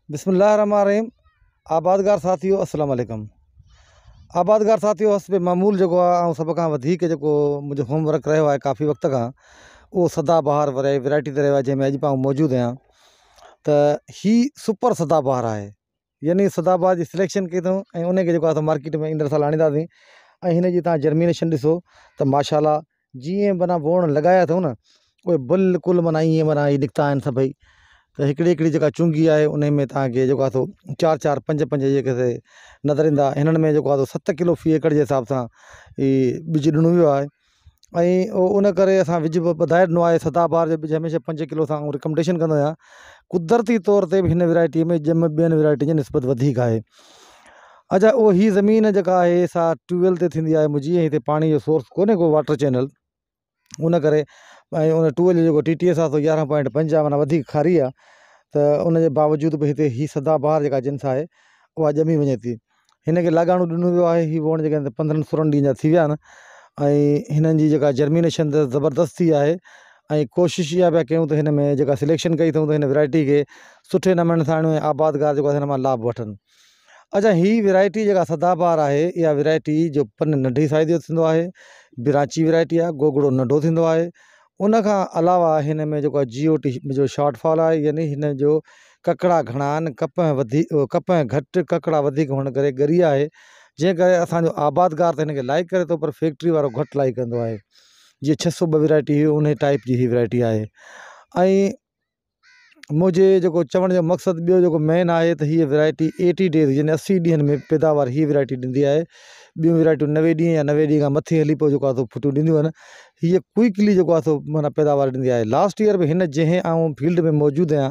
बिस्मिल्लाहिर्रहमानिर्रहीम। आबादगार साथियों अस्सलाम वालेकुम। आबादगार साथियों, हस्बे मामूल जो आहे सब खां वधीक जेको मुंहिंजो होमवर्क रहियो आहे काफ़ी वक्त खां, वो सदाबहार वैरायटी ते रहियो आहे, जंहिंमें अॼु पाण मौजूदु आहियां। त ही सुपर सदाबहार आहे, यानी सदाबहार जी सिलेक्शन कई अथऊं ऐं उनखे जेको आहे मार्केट में ईंदड़ साल आणींदासीं। ऐं हिन जी तव्हां जर्मिनेशन ॾिसो त माशाल्लाह जीअं माना वोण लॻाया अथऊं न, उहे बिल्कुलु माना ईअं माना ही निकिता आहिनि सभई। त हिकिड़ी हिकिड़ी जेका चुंगी आहे उन में तव्हांखे जेको आहे चार चार पंज पंज जेके नज़र ईंदा। हिननि में जेको आहे 7 किलो फी एकड़ जे हिसाब सां ही ॿिज ॾिनो वियो आहे। ऐं उन करे असां विझ वधाए ॾिनो आहे। सदाबहार जो ॿिज हमेशह 5 किलो सां रिकमेंडेशन कंदो आहियां। कुदरती तौर ते बि हिन वैरायटी में ॼम ॿियनि वैरायटी जी निस्बत वधीक आहे। अच्छा, उहो ही ज़मीन जेका आहे सा ट्यूबवेल ते थींदी आहे मुंहिंजी, ऐं हिते पाणी जो सोर्स कोन्हे को वाटर चैनल, उन करे ऐं उन ट्यूबवेल जो जेको TTS आहे 11.5 आहे, माना वधीक खारी आहे। त उनजे बावजूदि बि हिते ही सदाबहार जेका जिन्स आहे उहा ॼमी वञे थी। हिनखे लाॻाणो ॾिनो वियो आहे। ही वण जेके 15-16 ॾींहं जा थी विया आहिनि ऐं हिननि जी जेका जर्मिनेशन त ज़बरदस्त थी आहे। ऐं कोशिशि इहा पिया कयूं त हिन में जेका सिलेक्शन कई अथऊं त हिन वैरायटी खे सुठे नमूने सां आणियूं ऐं आबादगार जेको आहे हिन मां लाभ वठनि। अच्छा, ही वैरायटी जेका सदाबहार आहे, इहा वैरायटी जो पन नंढी साइज़ जो थींदो आहे, बिराची वैरायटी आहे, गोगड़ो नंढो थींदो आहे। उन खां अलावा हिन में जेको आहे GOT जो शॉर्टफॉल आहे, यानी हिन जो ककड़ा घणा आहिनि, कप घटि ककड़ा वधीक हुअण करे ॻरी आहे, जंहिं करे असांजो आबादगार त हिनखे लाइक करे थो, पर फैक्ट्री वारो घटि लाइक कंदो आहे। जीअं 602 वैरायटी हुई उन टाइप जी ही वैरायटी आहे। ऐं मुंहिंजे जेको चवण जो मक़सदु ॿियो जेको मेन आहे त हीअ वैरायटी 80 डेज़ यानी 80 ॾींहंनि में पैदावार ही वैरायटी ॾींदी आहे। ॿियूं वैरायटियूं 90 ॾींहं या 90 ॾींहं खां मथे हली पोइ जेको आहे फुटियूं ॾींदियूं आहिनि। हीअ क्विकली जेको आहे माना पैदावार ॾींदी आहे। लास्ट ईयर बि हिन जंहिं आऊं फील्ड में मौजूदु आहियां,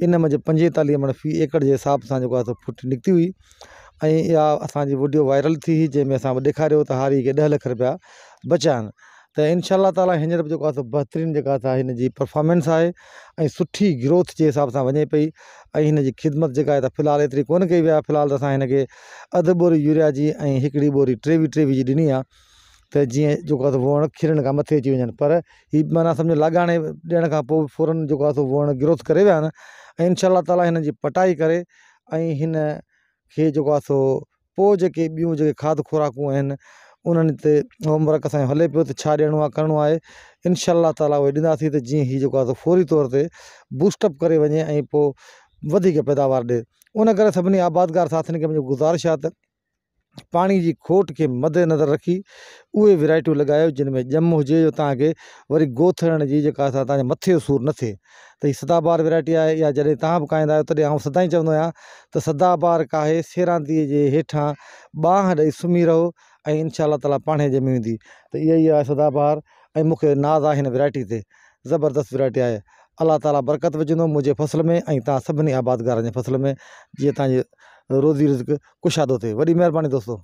इन मुंहिंजे 45 माना फी एकड़ जे हिसाब सां जेको आहे फुट निकिती हुई। ऐं इहा असांजी वीडियो वायरल थी हुई, जंहिंमें असां ॾेखारियो त हारी खे 10 लाख रुपया बचिया आहिनि। त इंशाअल्लाह ताला हींअर बि जेको आहे बहितरीनु जेका हिन जी परफॉर्मेंस आहे ऐं सुठी ग्रोथ जे हिसाब सां वञे पई। ऐं हिन जी ख़िदमत जेका आहे त फ़िलहाल एतिरी कोन कई विया। फ़िलहाल त असां हिनखे अधु बोरी यूरिया जी ऐं हिकिड़ी बोरी 23 जी ॾिनी आहे, त जीअं जेको आहे वण खिलण खां मथे अची वञनि। पर हीअ माना सम्झो लाॻाणे ॾियण खां पोइ फ़ौरन जेको आहे वण ग्रोथ करे विया आहिनि। ऐं इंशाअल्लाह ताला हिन जी पटाई करे ऐं हिन खे जेको आहे पोइ जेके ॿियूं जेके खाद खुराकूं आहिनि उन्हनि ते होमवर्क असांजो हले पियो त छा ॾियणो आहे करिणो आहे। इंशाअल्लाह ताला उहे ॾींदासीं त जीअं हीअ जेको आहे फौरी तौर ते बूस्टअप करे वञे ऐं पोइ वधीक पैदावार ॾिए। उन करे सभिनी आबादगार साथियुनि खे मुंहिंजो गुज़ारिश आहे त पाणी जी खोट खे मद्देनज़र रखी उहे वैरायटियूं लॻायो जिन में ॼम हुजे, जो तव्हांखे वरी गोथरण जी जेका तव्हांजे मथे जो सूरु न थिए। त हीअ सदाबहार वैरायटी आहे। इहा जॾहिं तव्हां बि खाईंदा आहियो तॾहिं आउं सदाईं चवंदो आहियां त सदाबहार काहे सेरांतीअ जे हेठां बांह ॾेई सुम्ही रहो ऐं इंशाअल्लाह ताला पाणे ॼमी वेंदी। त इहा ई आहे सदाबहार ऐं मूंखे नाज़ आहे हिन वैरायटी ते। ज़बरदस्त वैरायटी आहे। अलाह ताला बरकत विझंदो मुंहिंजे फसल में ऐं तव्हां सभिनी आबादगारनि जे फसल में, जीअं तव्हांजी रोज़ी रिज़्क़ कुशादो थिए। वॾी महिरबानी दोस्तो।